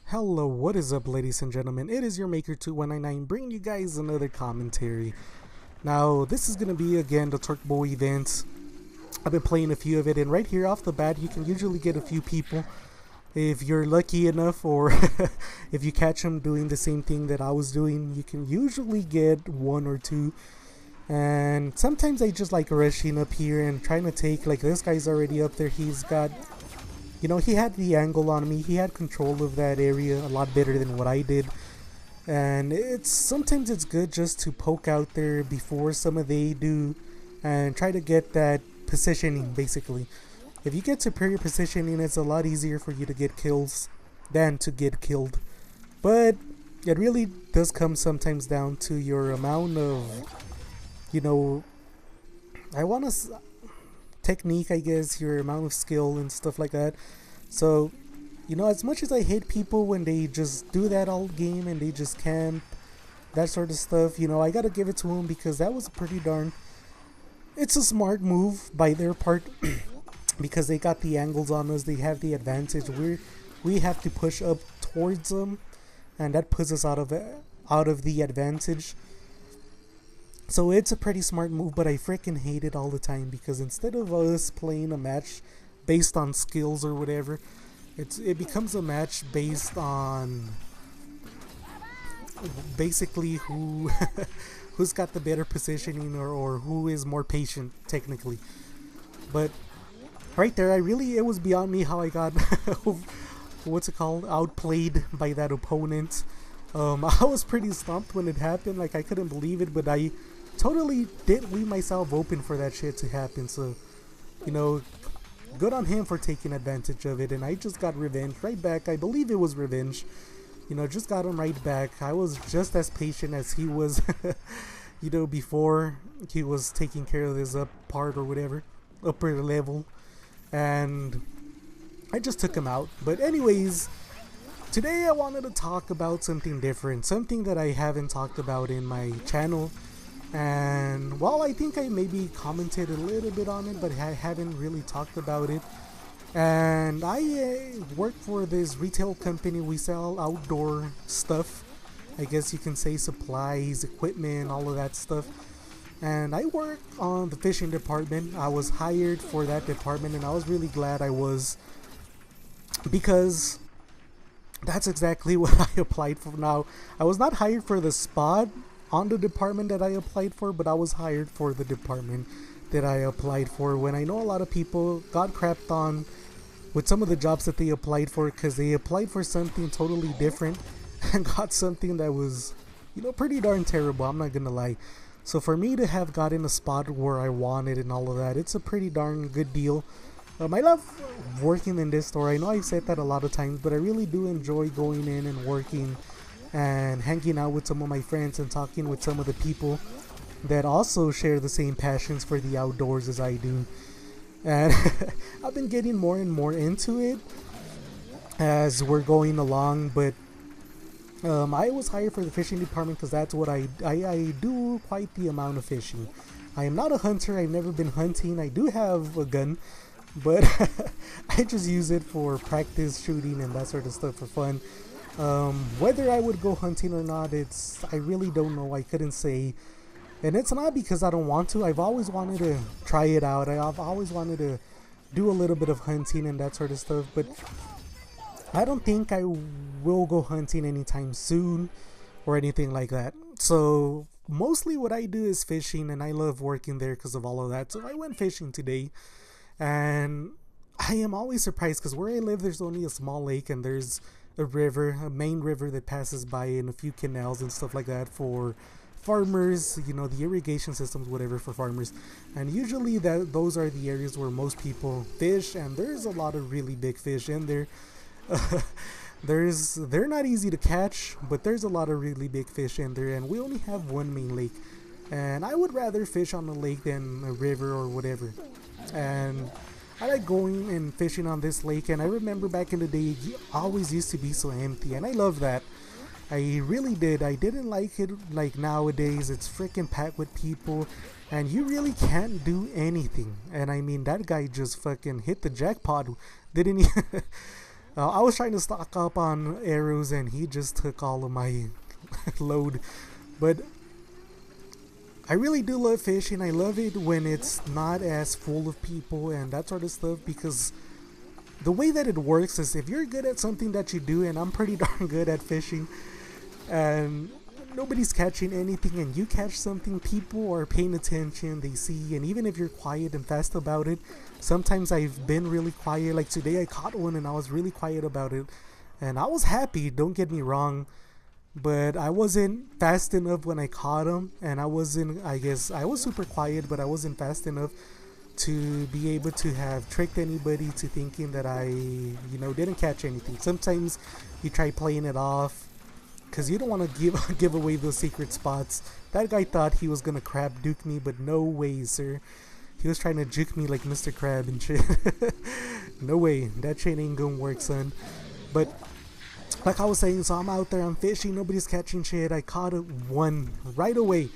Hello, what is up, ladies and gentlemen? It is your Maker2199 bringing you guys another commentary. Now, this is going to be again the Turk Boy event. I've been playing a few of it, and right here off the bat, you can usually get a few people if you're lucky enough, or if you catch them doing the same thing that I was doing. You can usually get one or two, and sometimes I just like rushing up here and trying to take, like, this guy's already up there. He's got, he had the angle on me. He had control of that area a lot better than what I did. And sometimes it's good just to poke out there before some of they do and try to get that positioning, basically. If you get superior positioning, it's a lot easier for you to get kills than to get killed. But it really does come sometimes down to your amount of, you know, I want to technique, I guess, your amount of skill and stuff like that. So, as much as I hate people when they just do that all game and they just camp, that sort of stuff, I gotta give it to them because that was pretty darn. It's a smart move by their part because they got the angles on us. They have the advantage. We have to push up towards them, and that puts us out of the advantage. So it's a pretty smart move, but I freaking hate it all the time because instead of us playing a match based on skills or whatever, it becomes a match based on basically who who's got the better positioning, or who is more patient technically. But right there, it was beyond me how I got what's it called, outplayed by that opponent. I was pretty stumped when it happened. Like, I couldn't believe it, but I totally did leave myself open for that shit to happen. So, good on him for taking advantage of it. And I just got revenge right back. I believe it was revenge. Just got him right back. I was just as patient as he was, before he was taking care of this part or whatever, upper level. And I just took him out. But anyways, today I wanted to talk about something different, something that I haven't talked about in my channel. And while I think I maybe commented a little bit on it, but I haven't really talked about it. And I work for this retail company. We sell outdoor stuff. I guess you can say supplies, equipment, all of that stuff. And I work on the fishing department. I was hired for that department, and I was really glad I was, because that's exactly what I applied for. Now, I was not hired for the spot on the department that I applied for, but I was hired for the department that I applied for. When I know a lot of people got crapped on with some of the jobs that they applied for because they applied for something totally different and got something that was, pretty darn terrible. I'm not gonna lie. So for me to have gotten a spot where I wanted and all of that, it's a pretty darn good deal. I love working in this store. I know I've said that a lot of times, but I really do enjoy going in and working and hanging out with some of my friends and talking with some of the people that also share the same passions for the outdoors as I do. And I've been getting more and more into it as we're going along. But I was hired for the fishing department because that's what I do quite the amount of fishing. I am not a hunter. I've never been hunting. I do have a gun, but I just use it for practice shooting and that sort of stuff for fun. Whether I would go hunting or not, I really don't know. I couldn't say. And it's not because I don't want to. I've always wanted to try it out. I've always wanted to do a little bit of hunting and that sort of stuff. But I don't think I will go hunting anytime soon or anything like that. So mostly what I do is fishing, and I love working there because of all of that. So I went fishing today, and I am always surprised because where I live, there's only a small lake, and there's a river, a main river that passes by, and a few canals and stuff like that for farmers, the irrigation systems, whatever, for farmers. And usually those are the areas where most people fish, and there's a lot of really big fish in there. They're not easy to catch, but there's a lot of really big fish in there, and we only have one main lake. And I would rather fish on a lake than a river or whatever. And I like going and fishing on this lake, and I remember back in the day, it always used to be so empty, and I love that. I really did. I didn't like it like nowadays. It's freaking packed with people, and you really can't do anything. And I mean, that guy just fucking hit the jackpot, didn't he? I was trying to stock up on arrows and he just took all of my load. But I really do love fishing. I love it when it's not as full of people and that sort of stuff, because the way that it works is if you're good at something that you do, and I'm pretty darn good at fishing, and nobody's catching anything and you catch something, people are paying attention, they see, and even if you're quiet and fast about it, sometimes I've been really quiet. Like today I caught one and I was really quiet about it and I was happy, don't get me wrong, but I wasn't fast enough when I caught him, and I guess I was super quiet, but I wasn't fast enough to be able to have tricked anybody to thinking that I, didn't catch anything. Sometimes you try playing it off because you don't want to give away those secret spots. That guy thought he was gonna crab duke me, but no way, sir. He was trying to juke me like Mr. Crab and shit. No way, that shit ain't gonna work, son. But like I was saying, so I'm out there, I'm fishing, nobody's catching shit. I caught one right away.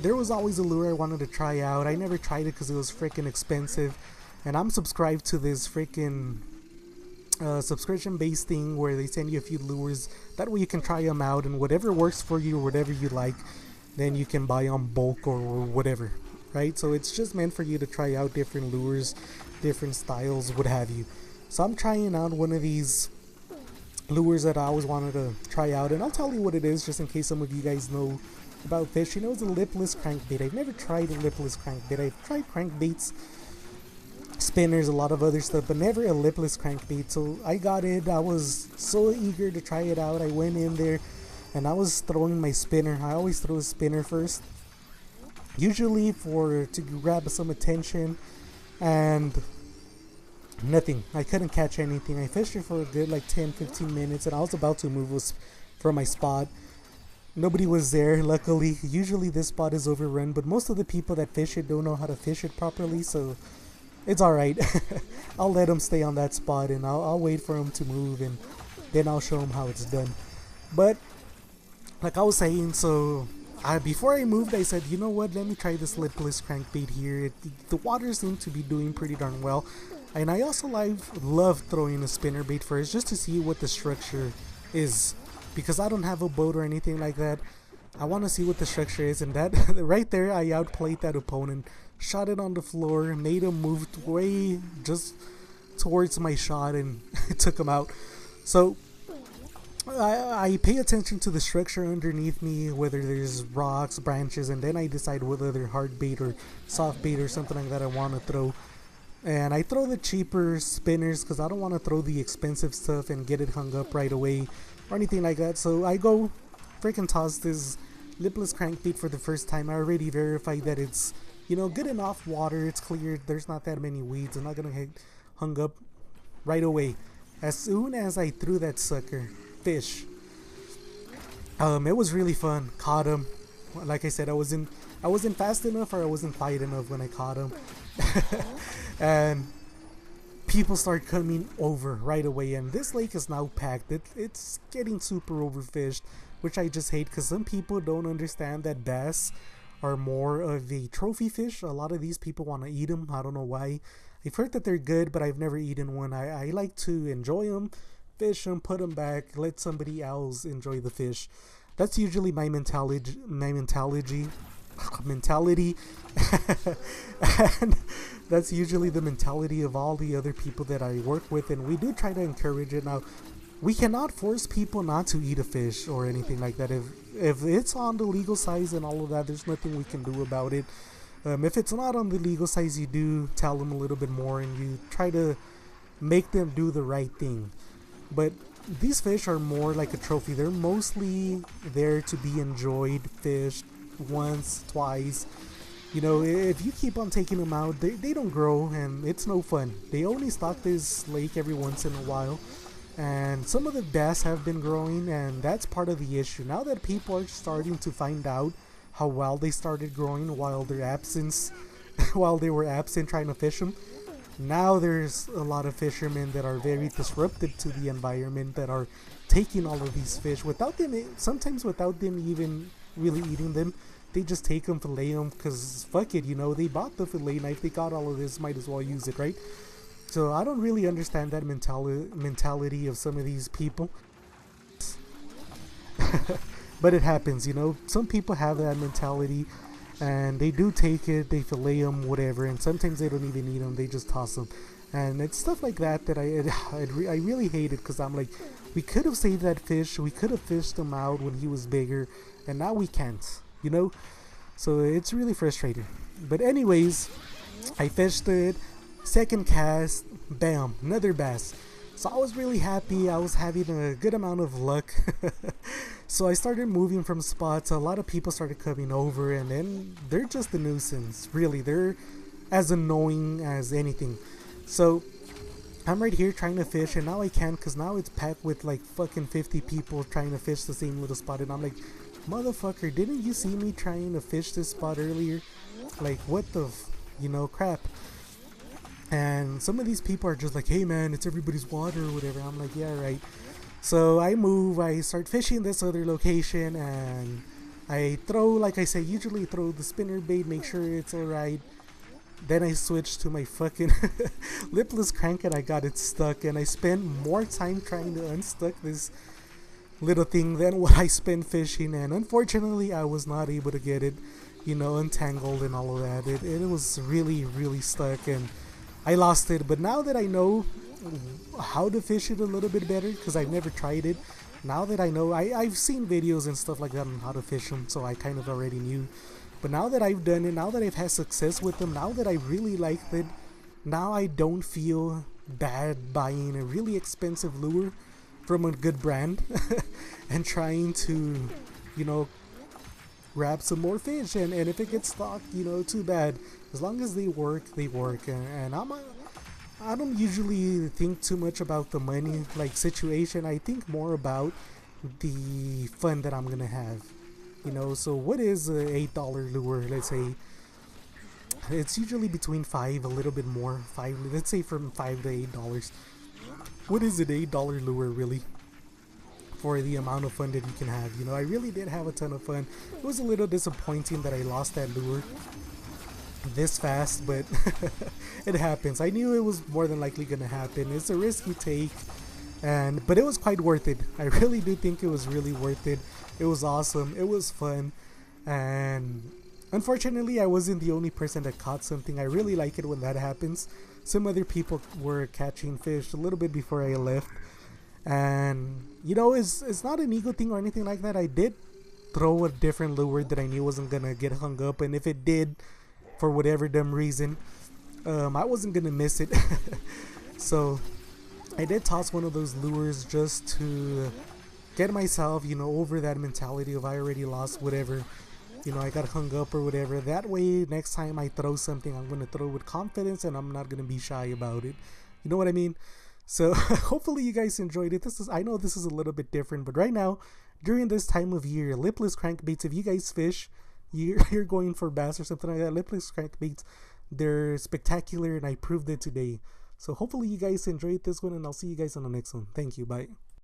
There was always a lure I wanted to try out. I never tried it because it was freaking expensive, and I'm subscribed to this freaking subscription based thing where they send you a few lures. That way you can try them out, and whatever works for you or whatever you like, then you can buy on bulk or whatever, right? So it's just meant for you to try out different lures, different styles, what have you. So I'm trying out one of these lures that I always wanted to try out, and I'll tell you what it is just in case some of you guys know about fishing. It was a lipless crankbait. I've never tried a lipless crankbait. I've tried crankbaits, spinners, a lot of other stuff, but never a lipless crankbait. So I got it. I was so eager to try it out. I went in there and I was throwing my spinner. I always throw a spinner first, usually to grab some attention, and nothing. I couldn't catch anything. I fished it for a good like 10-15 minutes and I was about to move from my spot. Nobody was there, luckily. Usually this spot is overrun, but most of the people that fish it don't know how to fish it properly, so it's alright. I'll let them stay on that spot and I'll wait for them to move, and then I'll show them how it's done. But like I was saying, so before I moved, I said, you know what, let me try this lipless crankbait here. The water seemed to be doing pretty darn well, and I also love throwing a spinnerbait first just to see what the structure is, because I don't have a boat or anything like that. I want to see what the structure is, and that right there I outplayed that opponent, shot it on the floor, made him move way just towards my shot, and took him out. So I pay attention to the structure underneath me, whether there's rocks, branches, and then I decide whether they're hard bait or soft bait or something like that I want to throw. And I throw the cheaper spinners because I don't want to throw the expensive stuff and get it hung up right away or anything like that. So I go freaking toss this lipless crankbait for the first time. I already verified that it's, good enough water, it's clear, there's not that many weeds, I'm not gonna get hung up right away. As soon as I threw that sucker, fish. It was really fun. Caught him. Like I said, I wasn't fast enough or I wasn't quiet enough when I caught him. And people start coming over right away, and this lake is now packed. It's getting super overfished, which I just hate because some people don't understand that bass are more of a trophy fish. A lot of these people want to eat them. I don't know why. I've heard that they're good, but I've never eaten one. I like to enjoy them, fish them, put them back, let somebody else enjoy the fish. That's usually my mentality. And that's usually the mentality of all the other people that I work with, and we do try to encourage it. Now, we cannot force people not to eat a fish or anything like that. If it's on the legal size and all of that, there's nothing we can do about it. If it's not on the legal size, you do tell them a little bit more and you try to make them do the right thing. But these fish are more like a trophy. They're mostly there to be enjoyed, fished once, twice. If you keep on taking them out, they don't grow and it's no fun. They only stock this lake every once in a while, and some of the bass have been growing, and that's part of the issue. Now that people are starting to find out how well they started growing while they were absent trying to fish them, now there's a lot of fishermen that are very disruptive to the environment that are taking all of these fish sometimes without them even really eating them. They just take them, fillet them, because fuck it, they bought the fillet knife, they got all of this, might as well use it, right? So I don't really understand that mentality of some of these people. But it happens, you know. Some people have that mentality, and they do take it, they fillet them, whatever, and sometimes they don't even eat them, they just toss them. And it's stuff like that that I really hate it, because I'm like, we could have saved that fish, we could have fished him out when he was bigger, and now we can't, you know. So it's really frustrating. But anyways, I fished it, second cast, bam, another bass. So I was really happy, I was having a good amount of luck. So I started moving from spots, a lot of people started coming over, and then they're just a nuisance, really. They're as annoying as anything. So I'm right here trying to fish, and now I can't, because now it's packed with like fucking 50 people trying to fish the same little spot, and I'm like, motherfucker, didn't you see me trying to fish this spot earlier? Like, what the you know, crap. And some of these people are just like, hey man, it's everybody's water or whatever. I'm like, yeah, right. So I move, I start fishing this other location, and I throw, like I say, usually throw the spinner bait, make sure it's alright. Then I switch to my fucking lipless crank, and I got it stuck, and I spent more time trying to unstuck this little thing than what I spent fishing, and unfortunately I was not able to get it, you know, untangled and all of that. It was really stuck, and I lost it. But now that I know how to fish it a little bit better, because I've never tried it, now that I know, I've seen videos and stuff like that on how to fish them, so I kind of already knew. But now that I've done it, now that I've had success with them, now that I really liked it, now I don't feel bad buying a really expensive lure from a good brand and trying to, you know, grab some more fish. And if it gets stocked, you know, too bad. As long as they work, they work. And I don't usually think too much about the money like situation. I think more about the fun that I'm gonna have, you know. So what is a $8 lure? Let's say it's usually between five, a little bit more, five, let's say from $5 to $8. What is an $8 lure really for the amount of fun that you can have? You know, I really did have a ton of fun. It was a little disappointing that I lost that lure this fast, but it happens. I knew it was more than likely gonna happen. It's a risk you take, but it was quite worth it. I really do think it was really worth it. It was awesome, it was fun, and unfortunately I wasn't the only person that caught something. I really like it when that happens. Some other people were catching fish a little bit before I left, and you know, it's not an ego thing or anything like that. I did throw a different lure that I knew wasn't gonna get hung up, and if it did, for whatever dumb reason, I wasn't gonna miss it. So I did toss one of those lures just to get myself, you know, over that mentality of I already lost whatever, you know, I got hung up or whatever. That way next time I throw something, I'm gonna throw with confidence, and I'm not gonna be shy about it, you know what I mean? So hopefully you guys enjoyed it. I know this is a little bit different, but right now during this time of year, lipless crankbaits, if you guys fish, you're going for bass or something like that, lipless crankbaits, they're spectacular, and I proved it today. So hopefully you guys enjoyed this one, and I'll see you guys on the next one. Thank you, bye.